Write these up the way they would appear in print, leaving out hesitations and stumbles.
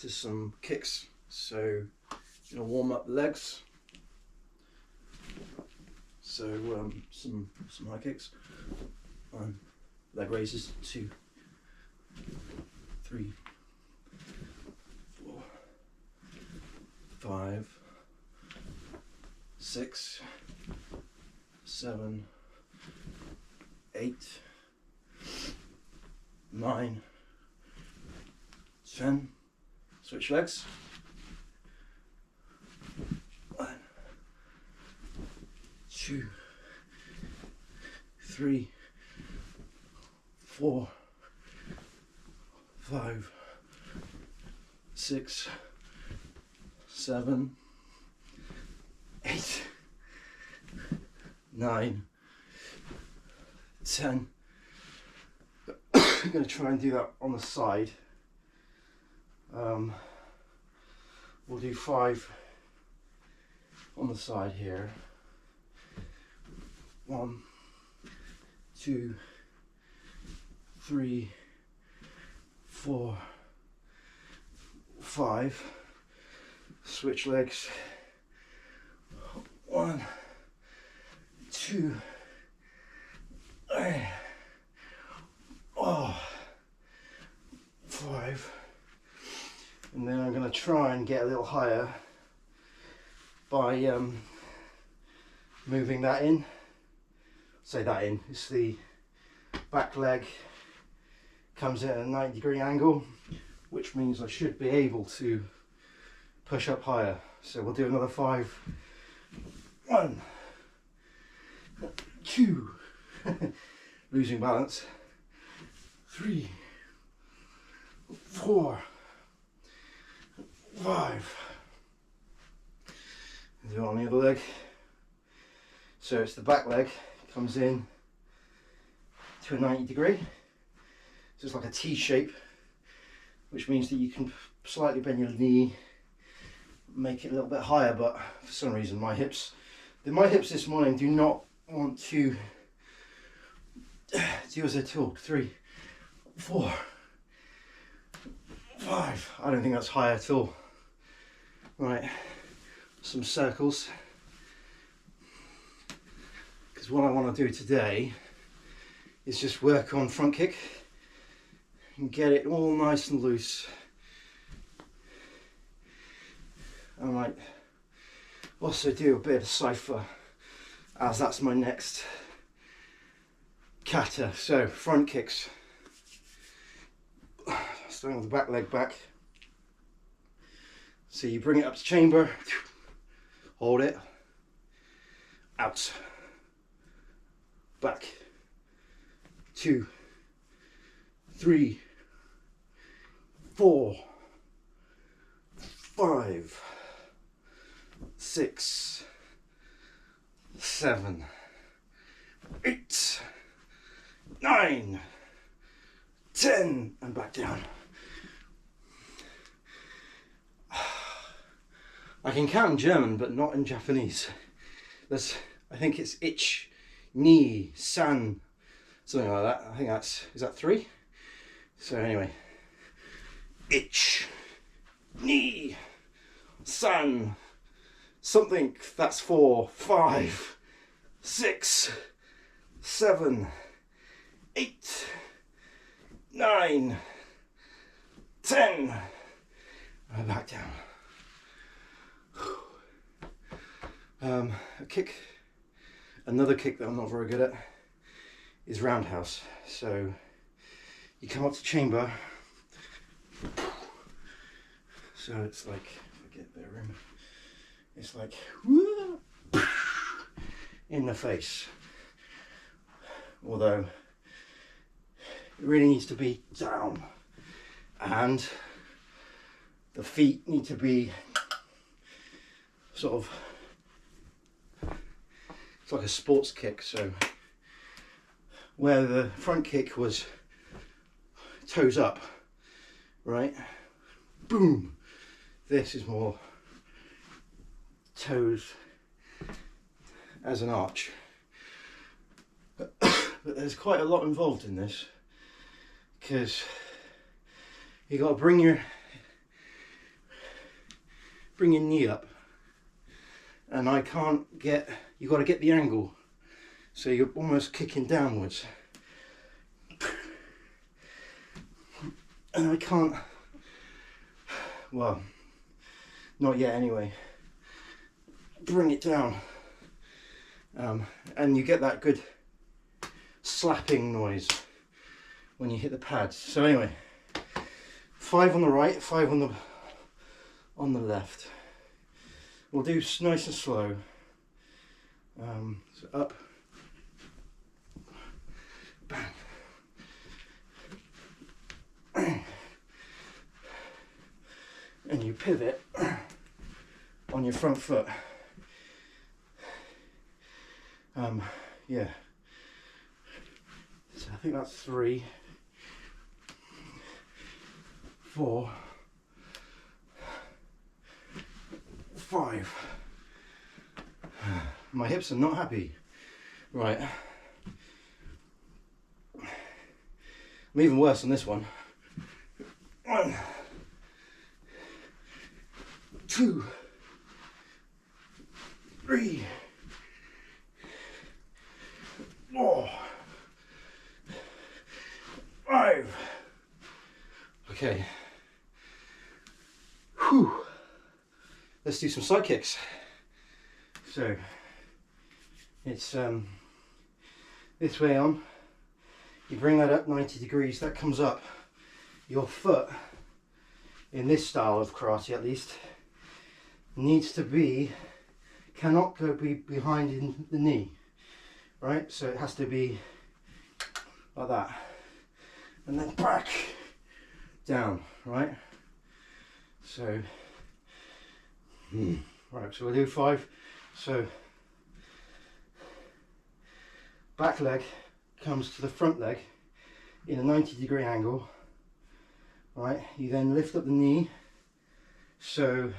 practice some kicks. So I'm gonna warm up the legs. So some high kicks, leg raises, 2, 3, 4, 5, 6, 7, 8, 9, 10. Switch legs. 1, 2, 3, 4, 5, 6, 7, 8, 9, 10. I'm going to try and do that on the side. We'll do 5 on the side here. 1, 2, 3, 4, 5. Switch legs. 1, 2, 3, 4, 5. And then I'm going to try and get a little higher by moving that in. Say that in. It's the back leg comes in at a 90-degree angle, which means I should be able to push up higher. So we'll do another 5. 1, 2, losing balance. 3, 4, 5. Do it on the other leg. So it's the back leg comes in to a 90-degree. So it's like a T shape, which means that you can slightly bend your knee, make it a little bit higher, but for some reason my hips this morning do not want to do as they're told. 3, 4, 5. I don't think that's high at all. Right, some circles. Because what I want to do today is just work on front kick and get it all nice and loose. I might also do a bit of Saifa, as that's my next kata. So front kicks, starting with the back leg back. So you bring it up to chamber, hold it, out, back, 2, 3, 4, 5, 6, 7, 8, 9, 10, and back down. I can count in German, but not in Japanese. I think it's ich, ni, san, something like that. I think is that 3? So anyway, ich, ni, san, something, that's 4, 5, 6, 7, 8, 9, 10, and back down. A kick, another kick that I'm not very good at is roundhouse. So you come up to chamber, so it's like, if I get a bit of room, it's like in the face, although it really needs to be down and the feet need to be sort of, it's like a sports kick. So where the front kick was toes up, right, boom, this is more toes as an arch. But there's quite a lot involved in this, because you got to bring your bring your knee up, and I can't get, you've got to get the angle, so you're almost kicking downwards, and I can't, well, not yet anyway, bring it down, and you get that good slapping noise when you hit the pads. So anyway, 5 on the right, 5 on the left. We'll do nice and slow. So up, bang, and you pivot on your front foot. Yeah. So I think that's 3, 4, 5. My hips are not happy. Right. I'm even worse on this one. 1, 2, 3, 4, 5. Okay. Whew. Let's do some side kicks. So it's this way on. You bring that up 90 degrees. That comes up. Your foot, in this style of karate at least, needs to be, cannot go behind in the knee, right? So it has to be like that, and then back down, right? So right, so we'll do 5. So back leg comes to the front leg in a 90-degree angle, right? You then lift up the knee. So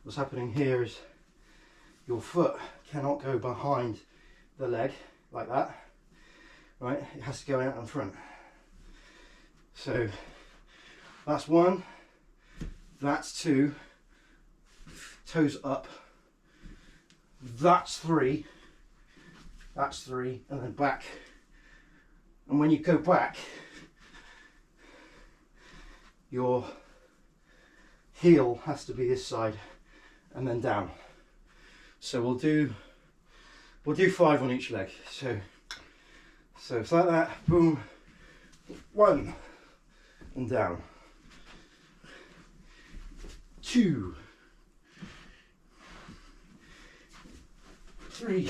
what's happening here is your foot cannot go behind the leg like that, right? It has to go out in front. So that's 1, that's 2, toes up, that's 3, and then back. And when you go back, your heel has to be this side and then down. So we'll do 5 on each leg. So it's like that, boom, 1 and down, 2, 3.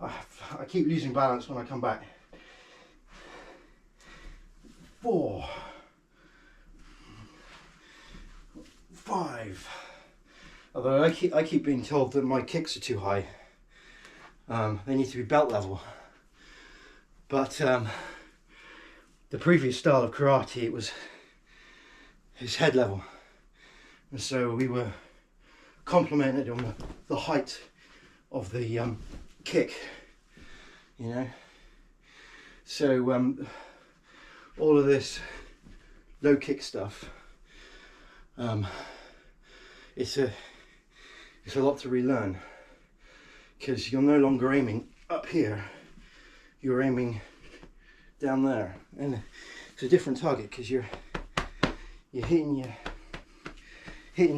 I keep losing balance when I come back. 4, 5. Although I keep being told that my kicks are too high. They need to be belt level. But the previous style of karate, it was head level, and so we were complimented on the height of the kick, you know. So all of this low kick stuff, it's a lot to relearn, because you're no longer aiming up here, you're aiming down there, and it's a different target because you're hitting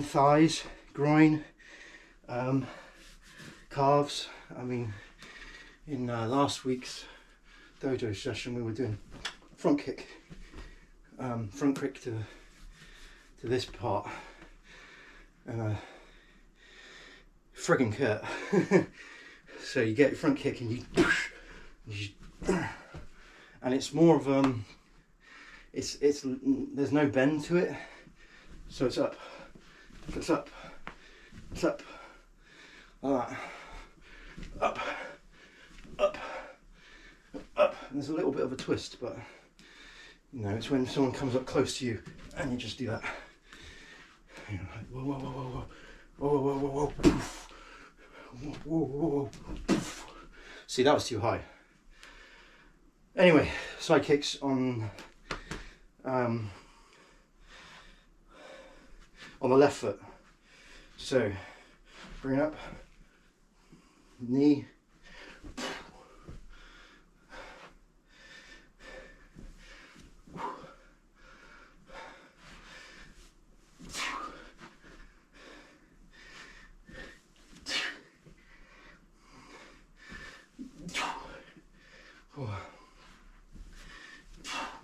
thighs, groin, calves. I mean, in last week's dojo session we were doing front kick to this part, and friggin' hurt. So you get your front kick and and it's more of it's there's no bend to it, so it's up, like that, up, and there's a little bit of a twist, but you know, it's when someone comes up close to you and you just do that. You know, like, whoa, whoa, whoa, whoa, whoa, whoa, whoa, whoa, poof. Whoa, whoa, whoa, poof. See, that was too high. Anyway, side kicks on on the left foot. So bring up, knee,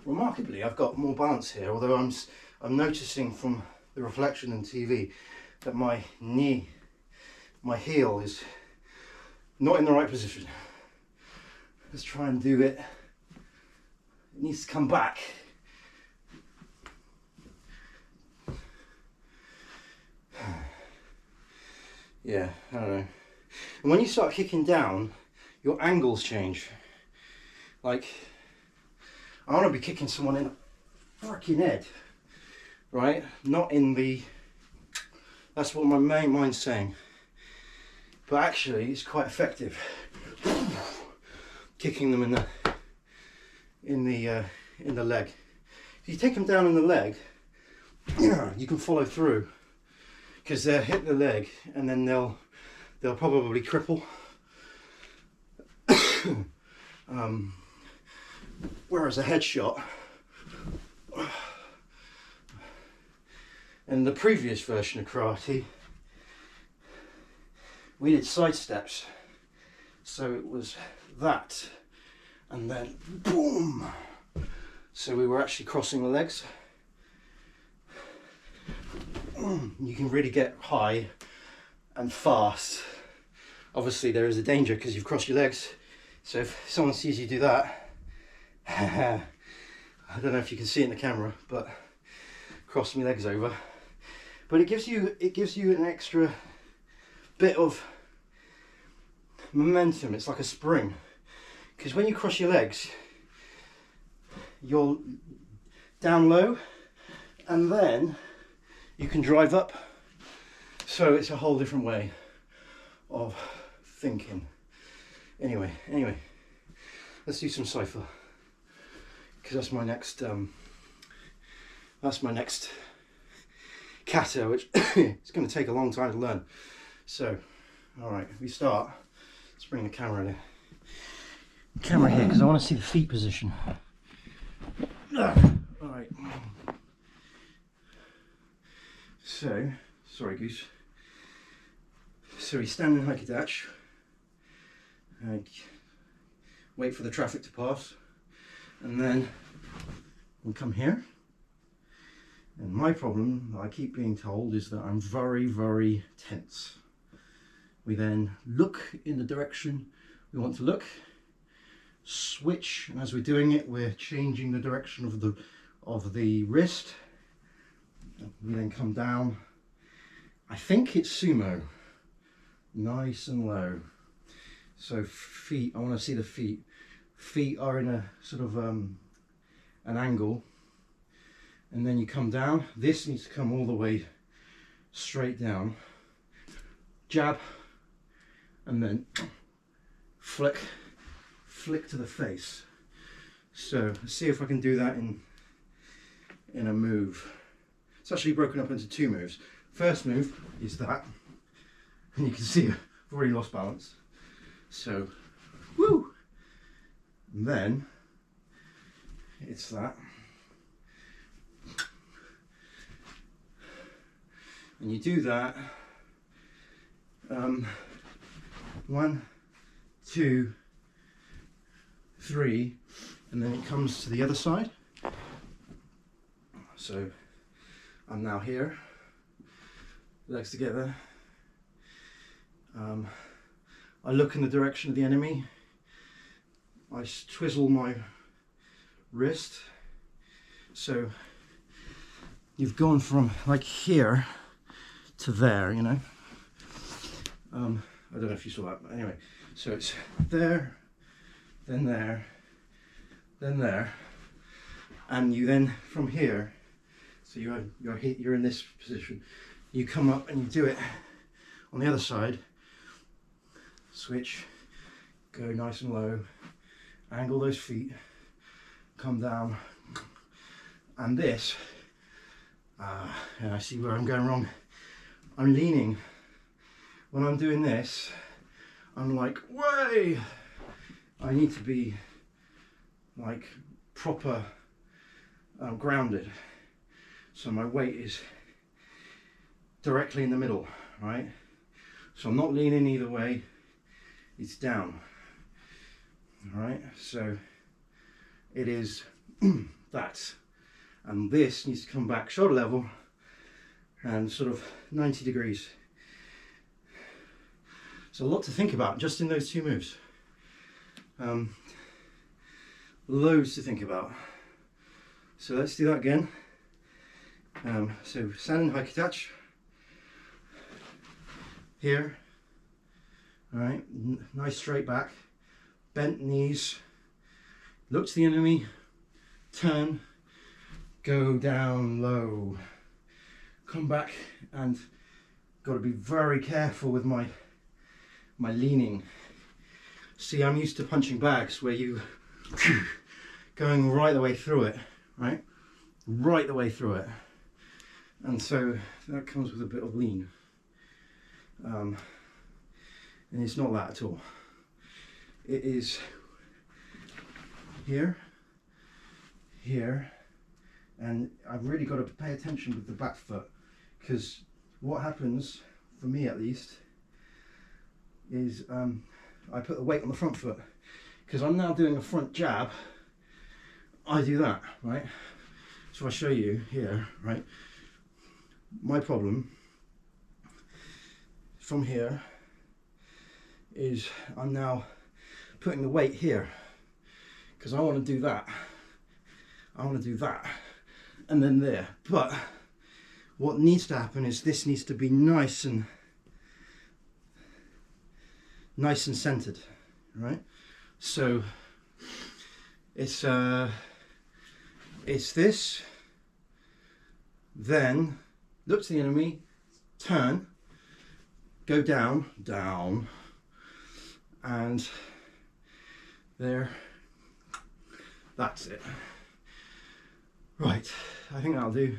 remarkably, I've got more balance here, although I'm noticing from the reflection in TV that my knee, my heel is not in the right position. Let's try and do it. It needs to come back. Yeah, I don't know. And when you start kicking down, your angles change. Like, I want to be kicking someone in the freaking head, right? Not in the, that's what my main mind's saying. But actually, it's quite effective. Kicking them in the leg. If you take them down in the leg, you can follow through, because they'll hit the leg and then they'll probably cripple. Whereas a headshot, in the previous version of karate, we did side steps. So it was that, and then boom. So we were actually crossing the legs. You can really get high and fast. Obviously there is a danger because you've crossed your legs. So if someone sees you do that, I don't know if you can see it in the camera, but cross my legs over. But it gives you an extra bit of momentum. It's like a spring, because when you cross your legs, you're down low and then you can drive up. So it's a whole different way of thinking. Anyway, let's do some Saifa, because that's my next kata, which it's going to take a long time to learn. So, all right, we start. Let's bring the camera in. Camera here, because I want to see the feet position. All right. So, sorry, Goose. So we stand in Haikidachi. Wait for the traffic to pass, and then we come here. And my problem, I keep being told, is that I'm very, very tense. We then look in the direction we want to look, switch, and as we're doing it, we're changing the direction of the wrist. We then come down. I think it's sumo, nice and low. So feet, I want to see the feet. Feet are in a sort of an angle, and then you come down. This needs to come all the way straight down. Jab, and then flick to the face. So let's see if I can do that in a move. It's actually broken up into two moves. First move is that, and you can see I've already lost balance. So, woo! And then it's that. And you do that 1, 2, 3, and then it comes to the other side. So I'm now here, legs together. I look in the direction of the enemy. I twizzle my wrist. So you've gone from like here to there, you know. I don't know if you saw that, but anyway. So it's there, then there, then there, and you then from here. So you're in this position. You come up and you do it on the other side. Switch, go nice and low, angle those feet, come down, and this Yeah, I see where I'm going wrong. I'm leaning. When I'm doing this, I'm like, way! I need to be like proper grounded. So my weight is directly in the middle, right? So I'm not leaning either way, it's down. All right, so it is that. And this needs to come back shoulder level and sort of 90 degrees. So a lot to think about just in those two moves. Loads to think about. So let's do that again. So standing high catch here. All right, nice straight back, bent knees, look to the enemy, turn, go down low, come back, and got to be very careful with my leaning. See, I'm used to punching bags where you going right the way through it, right? Right the way through it. And so that comes with a bit of lean. And it's not that at all. It is here, here, and I've really got to pay attention with the back foot, because what happens, for me at least, is I put the weight on the front foot. Because I'm now doing a front jab, I do that, right? So I show you here, right? My problem from here is I'm now putting the weight here, because I want to do that. I want to do that, and then there. But what needs to happen is this needs to be nice and centered, right? So it's this, then look to the enemy, turn, go down, down, and there, that's it. Right, I think that'll do.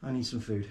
I need some food.